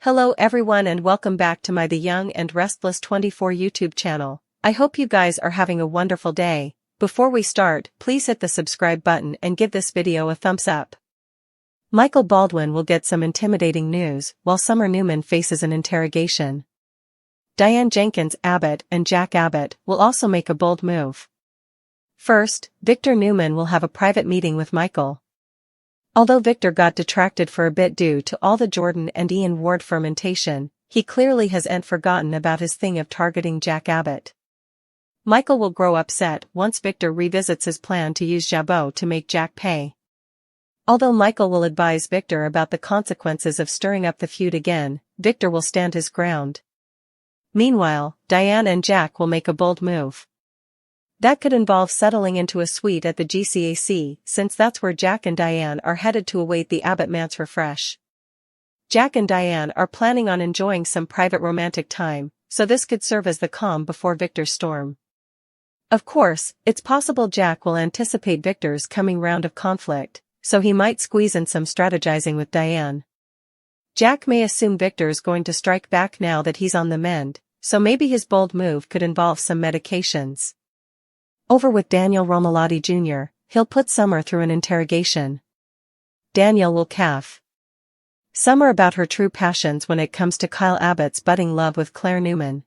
Hello everyone and welcome back to my The Young and Restless 24 YouTube channel. I hope you guys are having a wonderful day. Before we start, please hit the subscribe button and give this video a thumbs up. Michael Baldwin will get some intimidating news while Summer Newman faces an interrogation. Diane Jenkins Abbott and Jack Abbott will also make a bold move. First, Victor Newman will have a private meeting with Michael. Although Victor got detracted for a bit due to all the Jordan and Ian Ward fermentation, he clearly hasn't forgotten about his thing of targeting Jack Abbott. Michael will grow upset once Victor revisits his plan to use Jabot to make Jack pay. Although Michael will advise Victor about the consequences of stirring up the feud again, Victor will stand his ground. Meanwhile, Diane and Jack will make a bold move. That could involve settling into a suite at the GCAC, since that's where Jack and Diane are headed to await the Abbott man's refresh. Jack and Diane are planning on enjoying some private romantic time, so this could serve as the calm before Victor's storm. Of course, it's possible Jack will anticipate Victor's coming round of conflict, so he might squeeze in some strategizing with Diane. Jack may assume Victor's going to strike back now that he's on the mend, so maybe his bold move could involve some medications. Over with Daniel Romalotti Jr., he'll put Summer through an interrogation. Daniel will caff Summer about her true passions when it comes to Kyle Abbott's budding love with Claire Newman.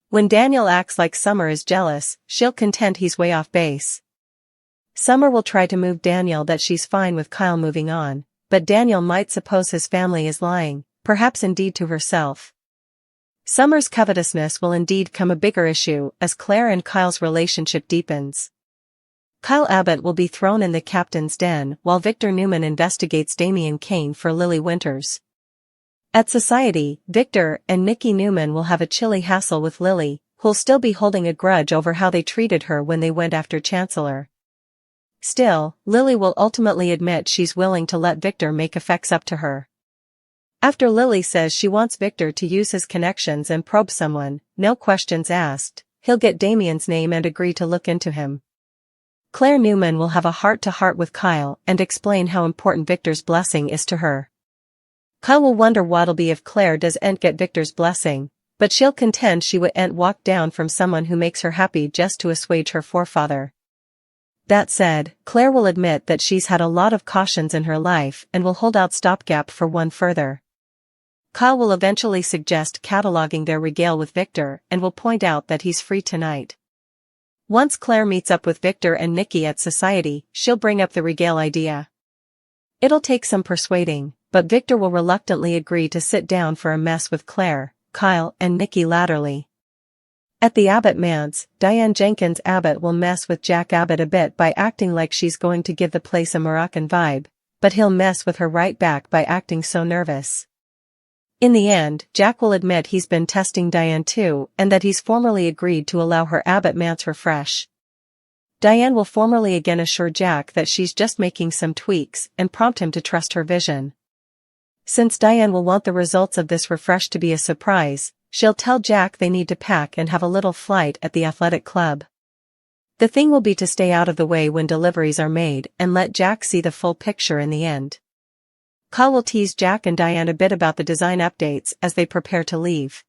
When Daniel acts like Summer is jealous, she'll contend he's way off base. Summer will try to move Daniel that she's fine with Kyle moving on, but Daniel might suppose his family is lying, perhaps indeed to herself. Summer's covetousness will indeed come a bigger issue as Claire and Kyle's relationship deepens. Kyle Abbott will be thrown in the captain's den while Victor Newman investigates Damian Kane for Lily Winters. At Society, Victor and Nikki Newman will have a chilly hassle with Lily, who'll still be holding a grudge over how they treated her when they went after Chancellor. Still, Lily will ultimately admit she's willing to let Victor make effects up to her. After Lily says she wants Victor to use his connections and probe someone, no questions asked, he'll get Damian's name and agree to look into him. Claire Newman will have a heart-to-heart with Kyle and explain how important Victor's blessing is to her. Kyle will wonder what'll be if Claire doesn't get Victor's blessing, but she'll contend she wouldn't walk down from someone who makes her happy just to assuage her forefather. That said, Claire will admit that she's had a lot of cautions in her life and will hold out stopgap for one further. Kyle will eventually suggest cataloging their regale with Victor and will point out that he's free tonight. Once Claire meets up with Victor and Nikki at Society, she'll bring up the regale idea. It'll take some persuading, but Victor will reluctantly agree to sit down for a mess with Claire, Kyle and Nikki latterly. At the Abbott manse, Diane Jenkins Abbott will mess with Jack Abbott a bit by acting like she's going to give the place a Moroccan vibe, but he'll mess with her right back by acting so nervous. In the end, Jack will admit he's been testing Diane too and that he's formally agreed to allow her Abbott manse refresh. Diane will formally again assure Jack that she's just making some tweaks and prompt him to trust her vision. Since Diane will want the results of this refresh to be a surprise, she'll tell Jack they need to pack and have a little flight at the athletic club. The thing will be to stay out of the way when deliveries are made and let Jack see the full picture in the end. Kyle will tease Jack and Diane a bit about the design updates as they prepare to leave.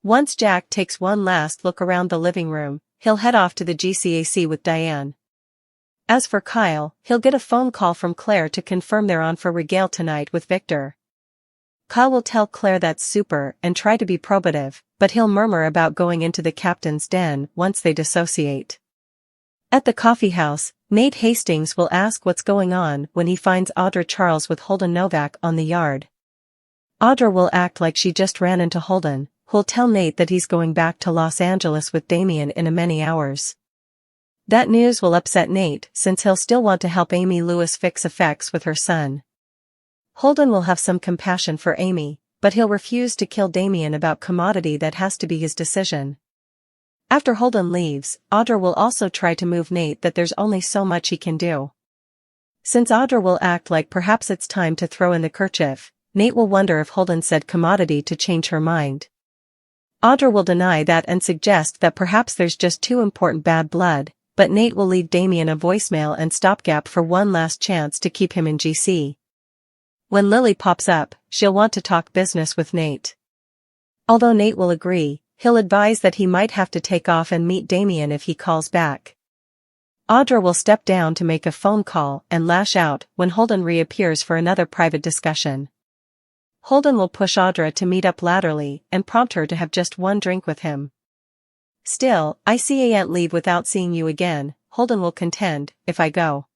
Once Jack takes one last look around the living room, he'll head off to the GCAC with Diane. As for Kyle, he'll get a phone call from Claire to confirm they're on for regale tonight with Victor. Kyle will tell Claire that's super and try to be probative, but he'll murmur about going into the captain's den once they dissociate. At the coffee house, Nate Hastings will ask what's going on when he finds Audra Charles with Holden Novak on the yard. Audra will act like she just ran into Holden, who'll tell Nate that he's going back to Los Angeles with Damian in a many hours. That news will upset Nate since he'll still want to help Amy Lewis fix effects with her son. Holden will have some compassion for Amy, but he'll refuse to kill Damian about commodity that has to be his decision. After Holden leaves, Audra will also try to move Nate that there's only so much he can do. Since Audra will act like perhaps it's time to throw in the kerchief, Nate will wonder if Holden said commodity to change her mind. Audra will deny that and suggest that perhaps there's just too important bad blood, but Nate will leave Damian a voicemail and stopgap for one last chance to keep him in GC. When Lily pops up, she'll want to talk business with Nate. Although Nate will agree, he'll advise that he might have to take off and meet Diane if he calls back. Audra will step down to make a phone call and lash out when Holden reappears for another private discussion. Holden will push Audra to meet up laterally and prompt her to have just one drink with him. Still, I can't leave without seeing you again, Holden will contend, if I go.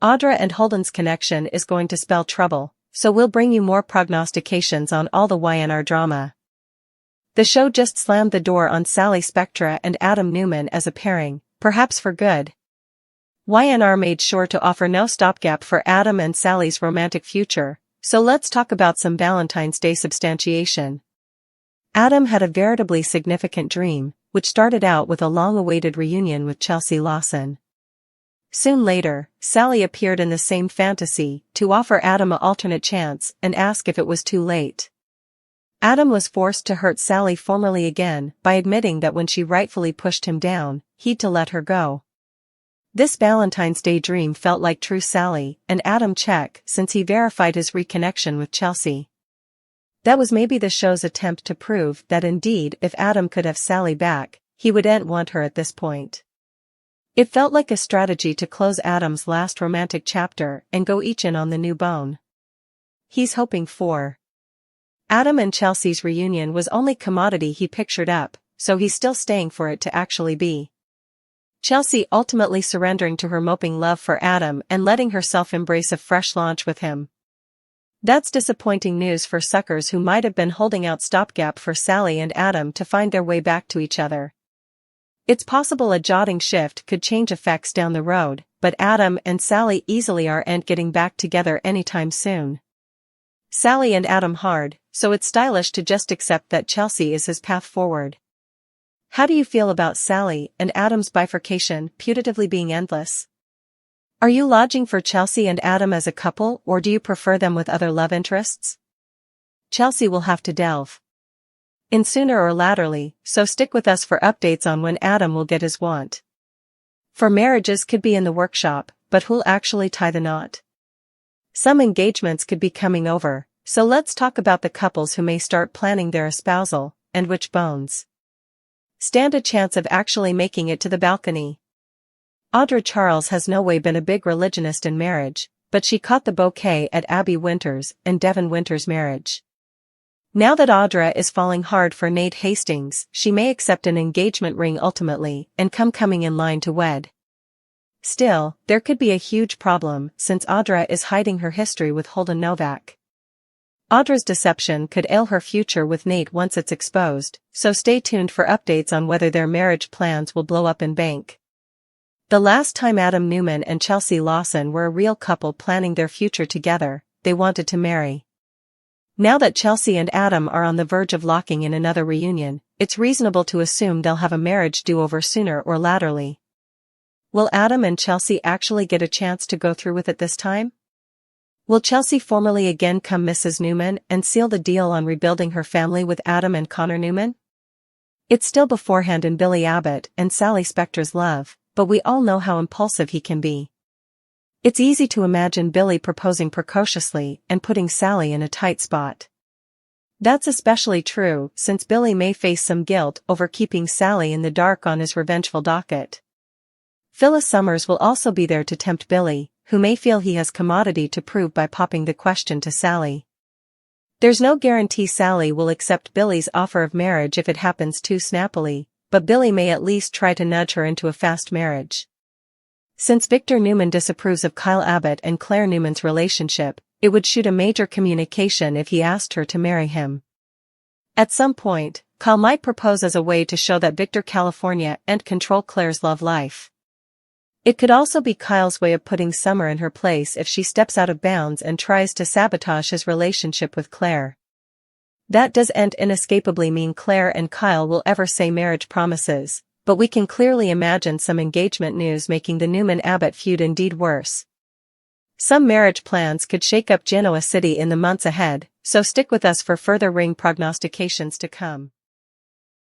Audra and Holden's connection is going to spell trouble, so we'll bring you more prognostications on all the Y&R drama. The show just slammed the door on Sally Spectra and Adam Newman as a pairing, perhaps for good. Y&R made sure to offer no stopgap for Adam and Sally's romantic future, so let's talk about some Valentine's Day substantiation. Adam had a veritably significant dream, which started out with a long-awaited reunion with Chelsea Lawson. Soon later, Sally appeared in the same fantasy to offer Adam an alternate chance and ask if it was too late. Adam was forced to hurt Sally formally again by admitting that when she rightfully pushed him down, he'd to let her go. This Valentine's Day dream felt like true Sally and Adam check since he verified his reconnection with Chelsea. That was maybe the show's attempt to prove that indeed if Adam could have Sally back, he wouldn't want her at this point. It felt like a strategy to close Adam's last romantic chapter and go each in on the new bone he's hoping for. Adam and Chelsea's reunion was only commodity he pictured up, so he's still staying for it to actually be. Chelsea ultimately surrendering to her moping love for Adam and letting herself embrace a fresh launch with him. That's disappointing news for suckers who might have been holding out stopgap for Sally and Adam to find their way back to each other. It's possible a jotting shift could change effects down the road, but Adam and Sally easily aren't getting back together anytime soon. Sally and Adam hard, so it's stylish to just accept that Chelsea is his path forward. How do you feel about Sally and Adam's bifurcation putatively being endless? Are you lodging for Chelsea and Adam as a couple, or do you prefer them with other love interests? Chelsea will have to delve in sooner or laterally, so stick with us for updates on when Adam will get his want. For marriages could be in the workshop, but who'll actually tie the knot? Some engagements could be coming over, so let's talk about the couples who may start planning their espousal, and which bones stand a chance of actually making it to the balcony. Audra Charles has no way been a big religionist in marriage, but she caught the bouquet at Abby Winters and Devin Winters' marriage. Now that Audra is falling hard for Nate Hastings, she may accept an engagement ring ultimately and coming in line to wed. Still, there could be a huge problem since Audra is hiding her history with Holden Novak. Audra's deception could ail her future with Nate once it's exposed, so stay tuned for updates on whether their marriage plans will blow up in bank. The last time Adam Newman and Chelsea Lawson were a real couple planning their future together, they wanted to marry. Now that Chelsea and Adam are on the verge of locking in another reunion, it's reasonable to assume they'll have a marriage do-over sooner or laterally. Will Adam and Chelsea actually get a chance to go through with it this time? Will Chelsea formally again become Mrs. Newman and seal the deal on rebuilding her family with Adam and Connor Newman? It's still beforehand in Billy Abbott and Sally Spectra's love, but we all know how impulsive he can be. It's easy to imagine Billy proposing precociously and putting Sally in a tight spot. That's especially true since Billy may face some guilt over keeping Sally in the dark on his revengeful docket. Phyllis Summers will also be there to tempt Billy, who may feel he has commodity to prove by popping the question to Sally. There's no guarantee Sally will accept Billy's offer of marriage if it happens too snappily, but Billy may at least try to nudge her into a fast marriage. Since Victor Newman disapproves of Kyle Abbott and Claire Newman's relationship, it would shoot a major communication if he asked her to marry him. At some point, Kyle might propose as a way to show that Victor California and control Claire's love life. It could also be Kyle's way of putting Summer in her place if she steps out of bounds and tries to sabotage his relationship with Claire. That doesn't inescapably mean Claire and Kyle will ever say marriage promises, but we can clearly imagine some engagement news making the Newman-Abbott feud indeed worse. Some marriage plans could shake up Genoa City in the months ahead, so stick with us for further ring prognostications to come.